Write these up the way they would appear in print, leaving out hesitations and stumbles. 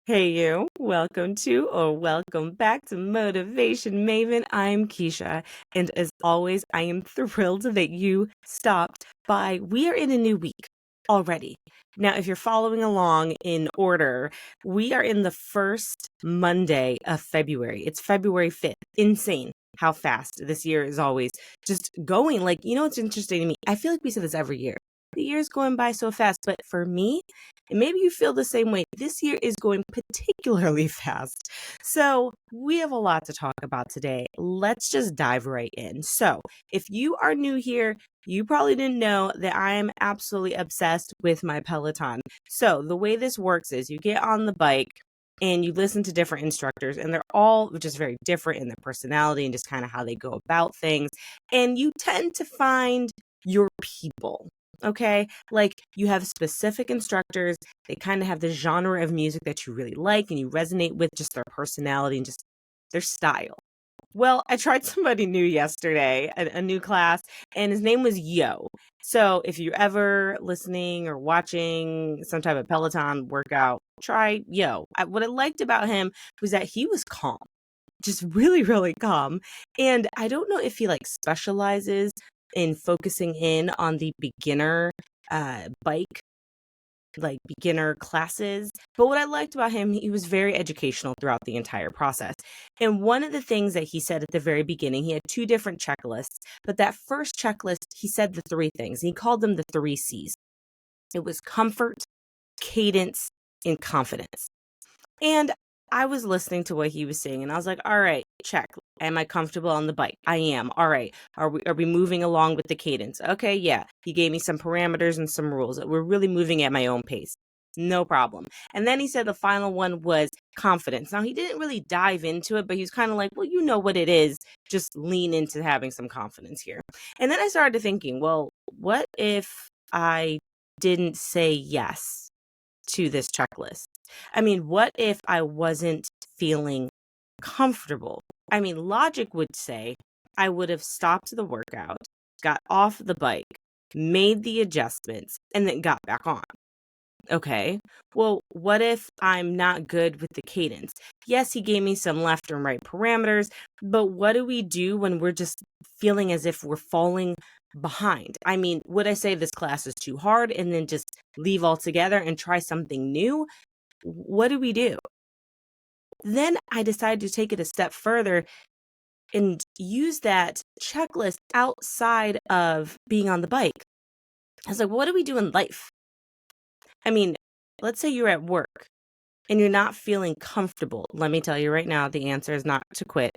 Hey you, welcome to or welcome back to Motivation Maven. I'm Keisha, and as always, I am thrilled that you stopped by. We are in a new week already. Now, if you're following along in order, we are in the first Monday of February. It's February 5th. Insane how fast this year is always just going. Like, what's interesting to me? I feel like we say this every year. The year's going by so fast, but for me, and maybe you feel the same way, this year is going particularly fast. So, we have a lot to talk about today. Let's just dive right in. So, if you are new here, you probably didn't know that I am absolutely obsessed with my Peloton. So, the way this works is you get on the bike and you listen to different instructors, and they're all just very different in their personality and just kind of how they go about things. And you tend to find your people. Okay, like you have specific instructors, they kind of have the genre of music that you really like and you resonate with just their personality and just their style. Well, I tried somebody new yesterday, a new class, and his name was Yo. So if you're ever listening or watching some type of Peloton workout, try Yo. What I liked about him was that he was calm, just really, really calm. And I don't know if he like specializes in focusing in on the beginner bike, like beginner classes. But what I liked about him, he was very educational throughout the entire process. And one of the things that he said at the very beginning, he had two different checklists. But that first checklist, he said the three things. He called them the 3 C's. It was comfort, cadence, and confidence. And I was listening to what he was saying and I was like, all right, check. Am I comfortable on the bike? I am. All right. Are we moving along with the cadence? Okay, yeah. He gave me some parameters and some rules. We're really moving at my own pace. No problem. And then he said the final one was confidence. Now he didn't really dive into it, but he was kind of like, well, you know what it is. Just lean into having some confidence here. And then I started thinking, well, what if I didn't say yes to this checklist? I mean, what if I wasn't feeling comfortable? I mean, logic would say I would have stopped the workout, got off the bike, made the adjustments, and then got back on. Okay, well, what if I'm not good with the cadence? Yes, he gave me some left and right parameters, but what do we do when we're just feeling as if we're falling behind? I mean, would I say this class is too hard and then just leave altogether and try something new? What do we do? Then I decided to take it a step further and use that checklist outside of being on the bike. I was like, what do we do in life? I mean, let's say you're at work and you're not feeling comfortable. Let me tell you right now, the answer is not to quit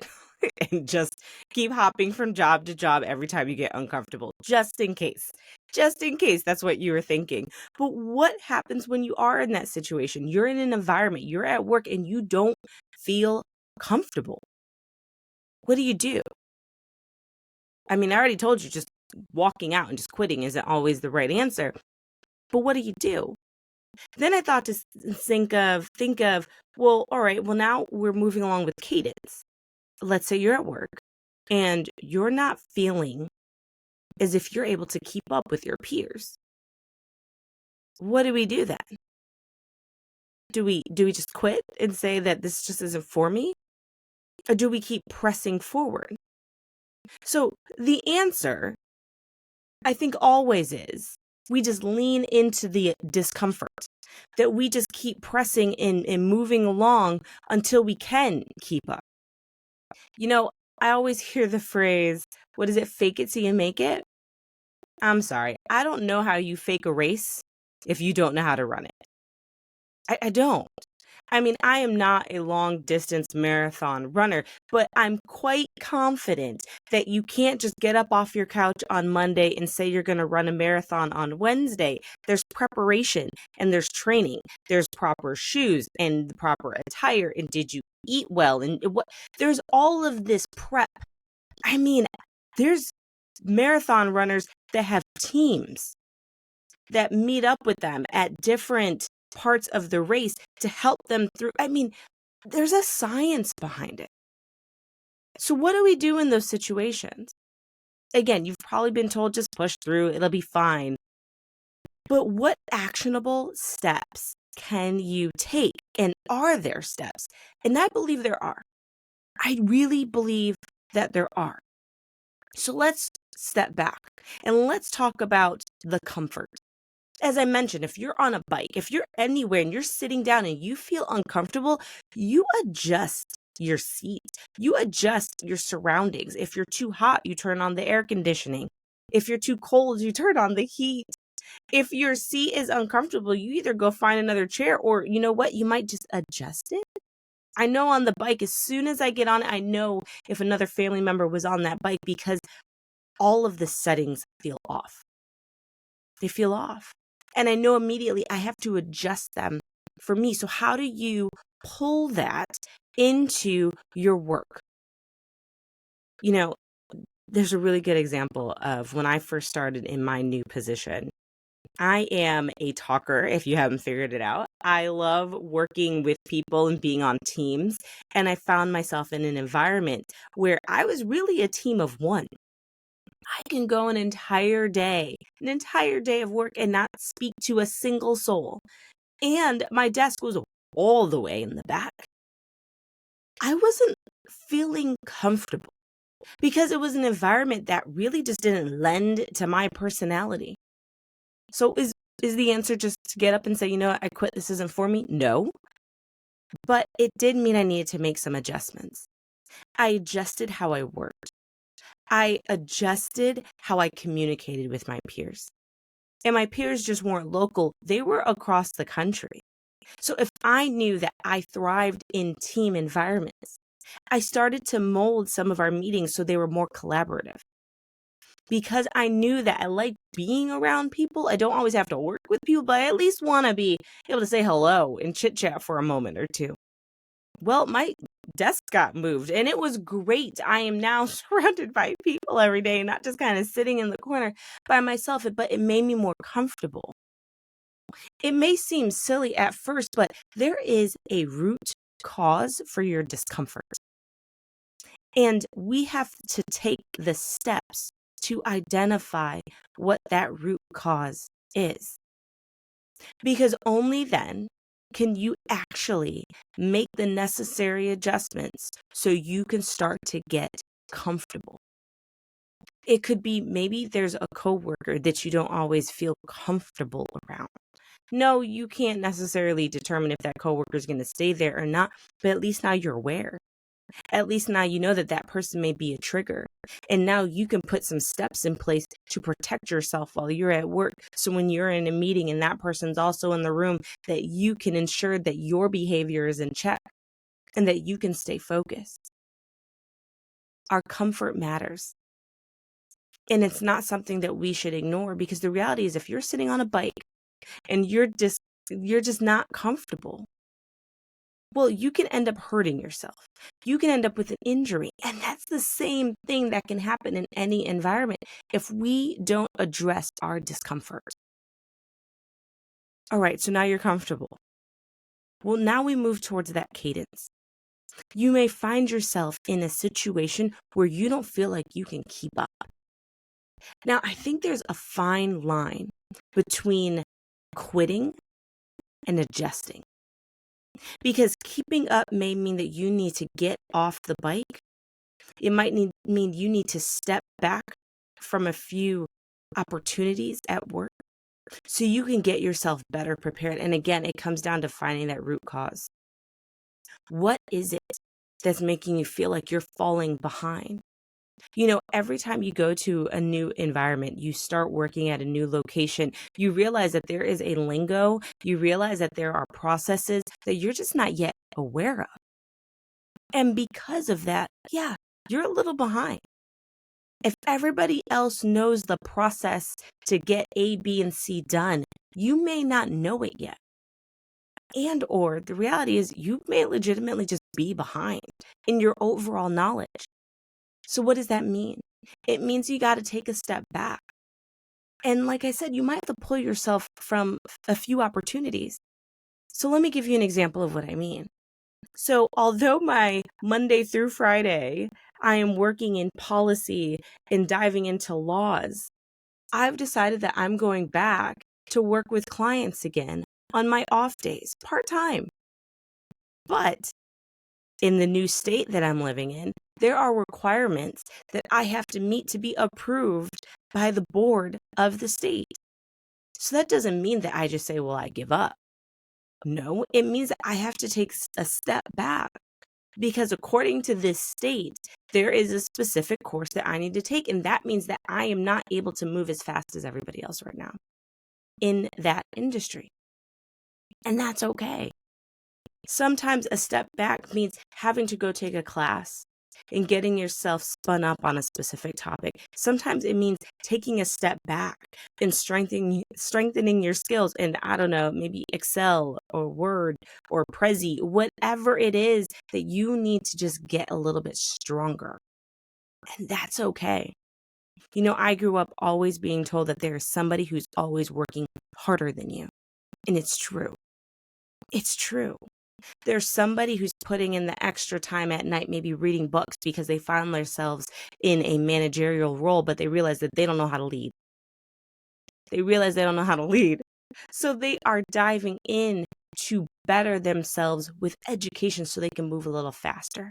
and just keep hopping from job to job every time you get uncomfortable, just in case. Just in case that's what you were thinking. But what happens when you are in that situation? You're in an environment, you're at work, and you don't feel comfortable. What do you do? I mean, I already told you just walking out and just quitting isn't always the right answer. But what do you do? Then I thought to think of, well, all right, well, now we're moving along with cadence. Let's say you're at work and you're not feeling as if you're able to keep up with your peers. What do we do then? Do we just quit and say that this just isn't for me? Or do we keep pressing forward? So the answer, I think, always is we just lean into the discomfort, that we just keep pressing and moving along until we can keep up. I always hear the phrase, what is it, fake it till you make it? I'm sorry, I don't know how you fake a race if you don't know how to run it. I don't. I mean, I am not a long distance marathon runner, but I'm quite confident that you can't just get up off your couch on Monday and say you're going to run a marathon on Wednesday. There's preparation and there's training. There's proper shoes and the proper attire. And did you eat well? And there's all of this prep. I mean, there's marathon runners that have teams that meet up with them at different parts of the race to help them through. I mean, there's a science behind it. So what do we do in those situations? Again, you've probably been told just push through, it'll be fine. But what actionable steps can you take? And are there steps? And I believe there are. I really believe that there are. So let's step back and let's talk about the comfort. As I mentioned, if you're on a bike, if you're anywhere and you're sitting down and you feel uncomfortable, you adjust your seat. You adjust your surroundings. If you're too hot, you turn on the air conditioning. If you're too cold, you turn on the heat. If your seat is uncomfortable, you either go find another chair or you know what? You might just adjust it. I know on the bike, as soon as I get on it, I know if another family member was on that bike because all of the settings feel off. They feel off. And I know immediately I have to adjust them for me. So how do you pull that into your work? You know, there's a really good example of when I first started in my new position. I am a talker, if you haven't figured it out. I love working with people and being on teams. And I found myself in an environment where I was really a team of one. I can go an entire day of work and not speak to a single soul. And my desk was all the way in the back. I wasn't feeling comfortable because it was an environment that really just didn't lend to my personality. So is the answer just to get up and say, you know what, I quit, this isn't for me? No. But it did mean I needed to make some adjustments. I adjusted how I worked. I adjusted how I communicated with my peers. And my peers just weren't local, they were across the country. So if I knew that I thrived in team environments, I started to mold some of our meetings so they were more collaborative. Because I knew that I like being around people. I don't always have to work with people, but I at least want to be able to say hello and chit chat for a moment or two. Well, my desk got moved and it was great. I am now surrounded by people every day, not just kind of sitting in the corner by myself, but it made me more comfortable. It may seem silly at first, but there is a root cause for your discomfort. And we have to take the steps to identify what that root cause is. Because only then can you actually make the necessary adjustments so you can start to get comfortable. It could be maybe there's a coworker that you don't always feel comfortable around. No, you can't necessarily determine if that coworker is going to stay there or not, but at least now you're aware. At least now you know that that person may be a trigger. And now you can put some steps in place to protect yourself while you're at work. So when you're in a meeting and that person's also in the room, that you can ensure that your behavior is in check and that you can stay focused. Our comfort matters. And it's not something that we should ignore because the reality is if you're sitting on a bike and you're just not comfortable, well, you can end up hurting yourself. You can end up with an injury. And that's the same thing that can happen in any environment if we don't address our discomfort. All right, so now you're comfortable. Well, now we move towards that cadence. You may find yourself in a situation where you don't feel like you can keep up. Now, I think there's a fine line between quitting and adjusting. Because keeping up may mean that you need to get off the bike. It might mean you need to step back from a few opportunities at work so you can get yourself better prepared. And again, it comes down to finding that root cause. What is it that's making you feel like you're falling behind? You know, every time you go to a new environment, you start working at a new location, you realize that there is a lingo, you realize that there are processes that you're just not yet aware of. And because of that, yeah, you're a little behind. If everybody else knows the process to get A, B, and C done, you may not know it yet. And or the reality is you may legitimately just be behind in your overall knowledge. So what does that mean? It means you got to take a step back. And like I said, you might have to pull yourself from a few opportunities. So let me give you an example of what I mean. So although my Monday through Friday, I am working in policy and diving into laws, I've decided that I'm going back to work with clients again on my off days, part-time. But in the new state that I'm living in, there are requirements that I have to meet to be approved by the board of the state. So that doesn't mean that I just say, well, I give up. No, it means that I have to take a step back because according to this state, there is a specific course that I need to take. And that means that I am not able to move as fast as everybody else right now in that industry. And that's okay. Sometimes a step back means having to go take a class and getting yourself spun up on a specific topic. Sometimes it means taking a step back and strengthening your skills in, I don't know, maybe Excel or Word or Prezi, whatever it is that you need to just get a little bit stronger. And that's okay. You know, I grew up always being told that there is somebody who's always working harder than you. And it's true. It's true. There's somebody who's putting in the extra time at night, maybe reading books because they found themselves in a managerial role, but they realize that they don't know how to lead. So they are diving in to better themselves with education so they can move a little faster.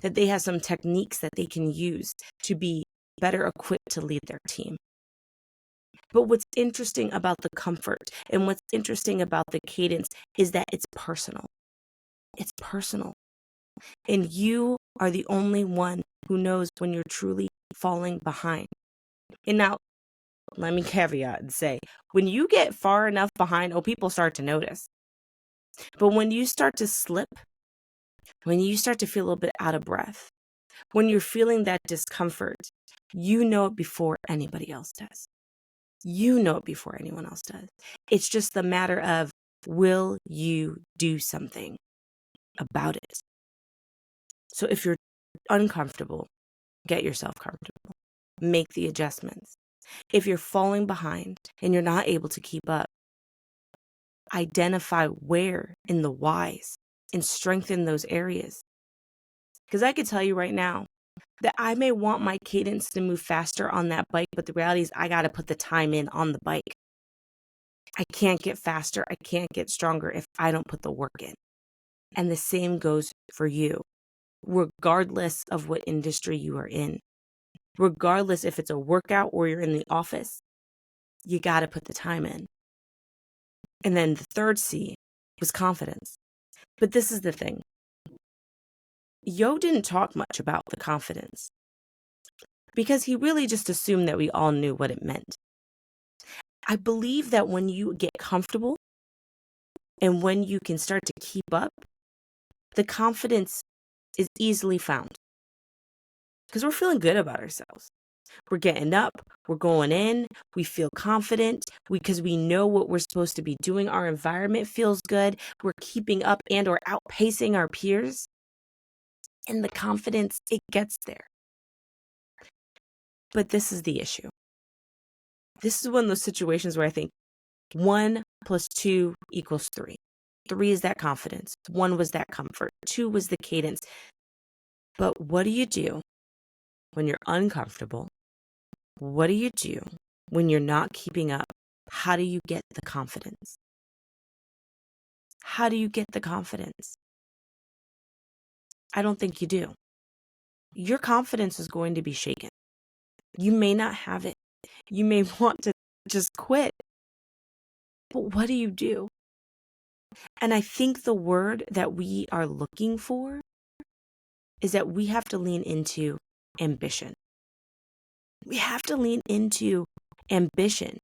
That they have some techniques that they can use to be better equipped to lead their team. But what's interesting about the comfort and what's interesting about the cadence is that it's personal. It's personal. And you are the only one who knows when you're truly falling behind. And now, let me caveat and say, when you get far enough behind, people start to notice. But when you start to slip, when you start to feel a little bit out of breath, when you're feeling that discomfort, you know it before anybody else does. You know it before anyone else does. It's just the matter of, will you do something about it? So if you're uncomfortable, get yourself comfortable. Make the adjustments. If you're falling behind and you're not able to keep up, identify where in the whys and strengthen those areas. Because I could tell you right now that I may want my cadence to move faster on that bike, but the reality is I got to put the time in on the bike. I can't get faster. I can't get stronger if I don't put the work in. And the same goes for you, regardless of what industry you are in. Regardless if it's a workout or you're in the office, you got to put the time in. And then the third C was confidence. But this is the thing. Yo didn't talk much about the confidence because he really just assumed that we all knew what it meant. I believe that when you get comfortable and when you can start to keep up, the confidence is easily found because we're feeling good about ourselves. We're getting up, we're going in, we feel confident because we know what we're supposed to be doing. Our environment feels good. We're keeping up and or outpacing our peers. And the confidence, it gets there. But this is the issue. This is one of those situations where I think 1 + 2 = 3. 3 is that confidence. 1 was that comfort. 2 was the cadence. But what do you do when you're uncomfortable? What do you do when you're not keeping up? How do you get the confidence? How do you get the confidence? I don't think you do. Your confidence is going to be shaken. You may not have it. You may want to just quit. But what do you do? And I think the word that we are looking for is that we have to lean into ambition. We have to lean into ambition.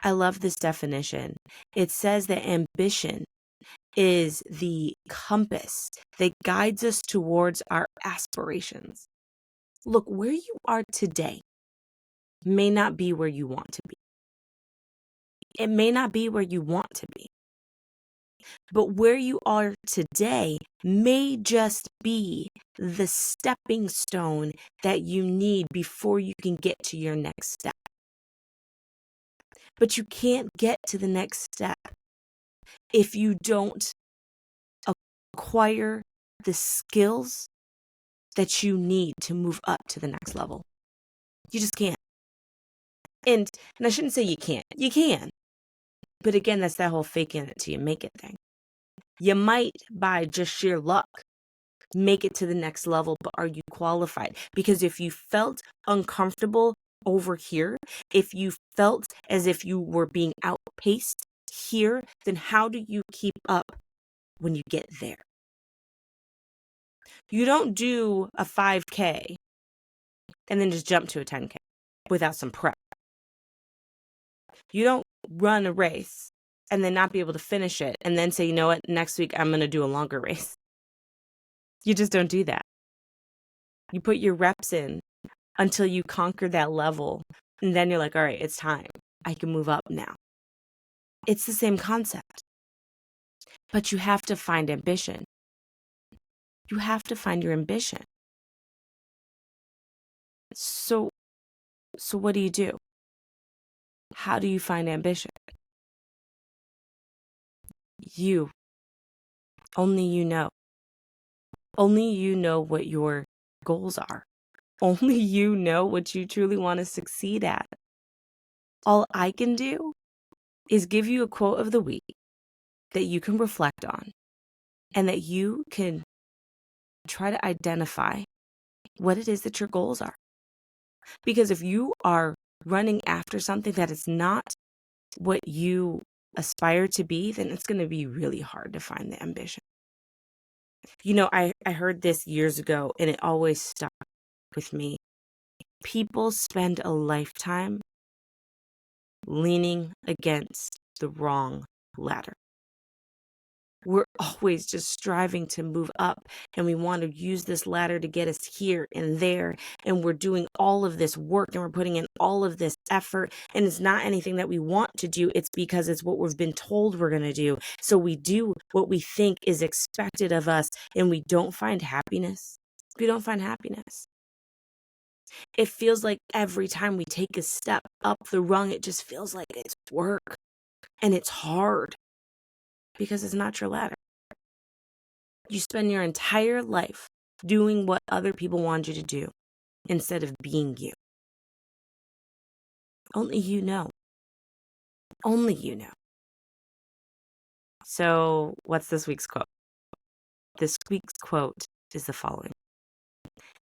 I love this definition. It says that ambition is the compass that guides us towards our aspirations. Look, where you are today may not be where you want to be. It may not be where you want to be. But where you are today may just be the stepping stone that you need before you can get to your next step. But you can't get to the next step if you don't acquire the skills that you need to move up to the next level. You just can't. And I shouldn't say you can't. You can. But again, that's that whole faking it till you make it thing. You might, by just sheer luck, make it to the next level, but are you qualified? Because if you felt uncomfortable over here, if you felt as if you were being outpaced here, then how do you keep up when you get there? You don't do a 5K and then just jump to a 10K without some prep. You don't run a race and then not be able to finish it and then say, you know what, next week I'm going to do a longer race. You just don't do that. You put your reps in until you conquer that level. And then you're like, all right, it's time. I can move up now. It's the same concept. But you have to find ambition. You have to find your ambition. So what do you do? How do you find ambition? You. Only you know. Only you know what your goals are. Only you know what you truly want to succeed at. All I can do is give you a quote of the week that you can reflect on and that you can try to identify what it is that your goals are. Because if you are running after something that is not what you aspire to be, then it's going to be really hard to find the ambition. You know, I heard this years ago and it always stuck with me. People spend a lifetime leaning against the wrong ladder. We're always just striving to move up and we want to use this ladder to get us here and there. And we're doing all of this work and we're putting in all of this effort. And it's not anything that we want to do. It's because it's what we've been told we're going to do. So we do what we think is expected of us and we don't find happiness. We don't find happiness. It feels like every time we take a step up the rung, it just feels like it's work and it's hard. Because it's not your ladder. You spend your entire life doing what other people want you to do instead of being you. Only you know. Only you know. So, what's this week's quote? This week's quote is the following.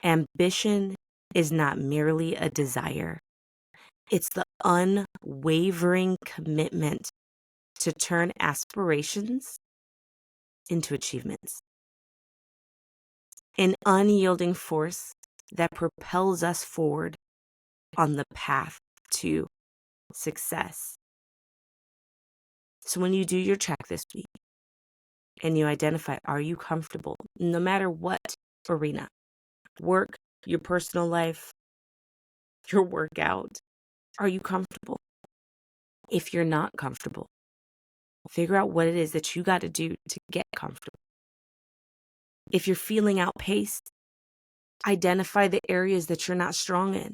Ambition is not merely a desire. It's the unwavering commitment to turn aspirations into achievements. An unyielding force that propels us forward on the path to success. So when you do your check this week and you identify, are you comfortable, no matter what arena, work, your personal life, your workout, are you comfortable? If you're not comfortable, figure out what it is that you got to do to get comfortable. If you're feeling outpaced, identify the areas that you're not strong in,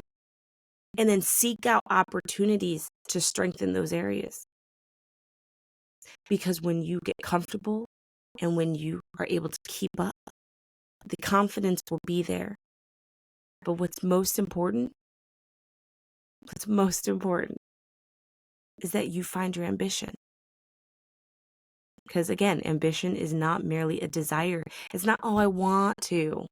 and then seek out opportunities to strengthen those areas. Because when you get comfortable and when you are able to keep up, the confidence will be there. But what's most important is that you find your ambition. Because again, ambition is not merely a desire. It's not, oh, I want to.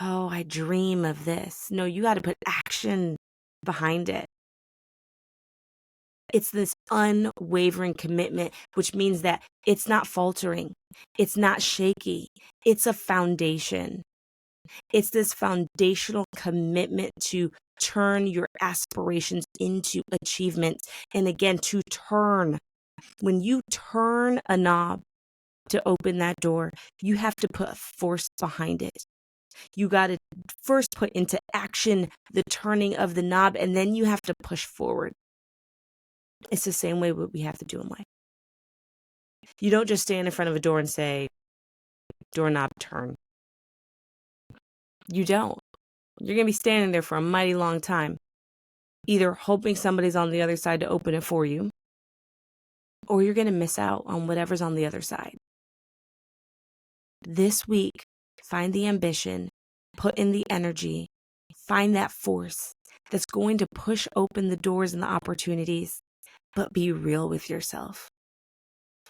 Oh, I dream of this. No, you got to put action behind it. It's this unwavering commitment, which means that it's not faltering. It's not shaky. It's a foundation. It's this foundational commitment to turn your aspirations into achievements. And again, to turn. When you turn a knob to open that door, you have to put force behind it. You got to first put into action the turning of the knob, and then you have to push forward. It's the same way what we have to do in life. You don't just stand in front of a door and say, doorknob turn. You don't. You're going to be standing there for a mighty long time, either hoping somebody's on the other side to open it for you, or you're going to miss out on whatever's on the other side. This week, find the ambition, put in the energy, find that force that's going to push open the doors and the opportunities but be real with yourself.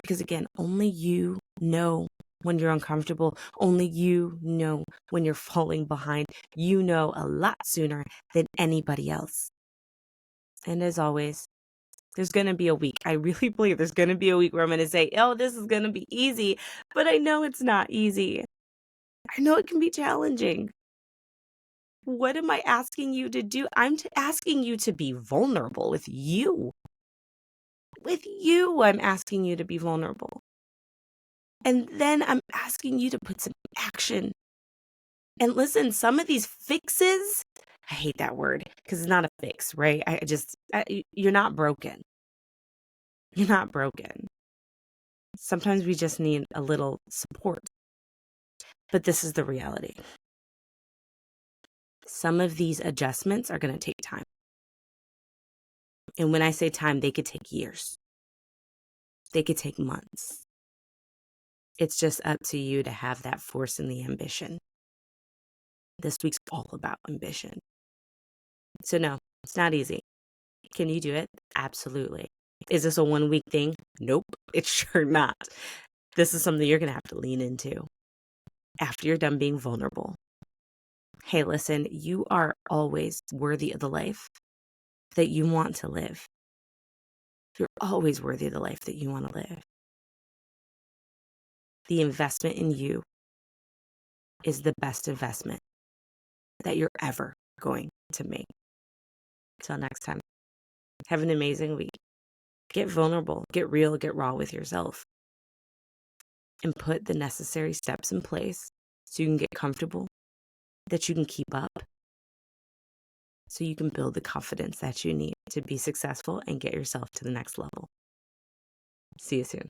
Because again, only you know when you're uncomfortable. Only you know when you're falling behind. You know a lot sooner than anybody else. And as always, there's going to be a week. I really believe there's going to be a week where I'm going to say, oh, this is going to be easy. But I know it's not easy. I know it can be challenging. What am I asking you to do? I'm asking you to be vulnerable with you. With you, I'm asking you to be vulnerable. And then I'm asking you to put some action. And listen, some of these fixes, I hate that word because it's not a fix, right? You're not broken. You're not broken. Sometimes we just need a little support. But this is the reality. Some of these adjustments are going to take time. And when I say time, they could take years. They could take months. It's just up to you to have that force and the ambition. This week's all about ambition. So no, it's not easy. Can you do it? Absolutely. Is this a 1 week thing? Nope, it's sure not. This is something you're going to have to lean into after you're done being vulnerable. Hey, listen, you are always worthy of the life that you want to live. You're always worthy of the life that you want to live. The investment in you is the best investment that you're ever going to make. Until next time, have an amazing week. Get vulnerable, get real, get raw with yourself, and put the necessary steps in place so you can get comfortable, that you can keep up, so you can build the confidence that you need to be successful and get yourself to the next level. See you soon.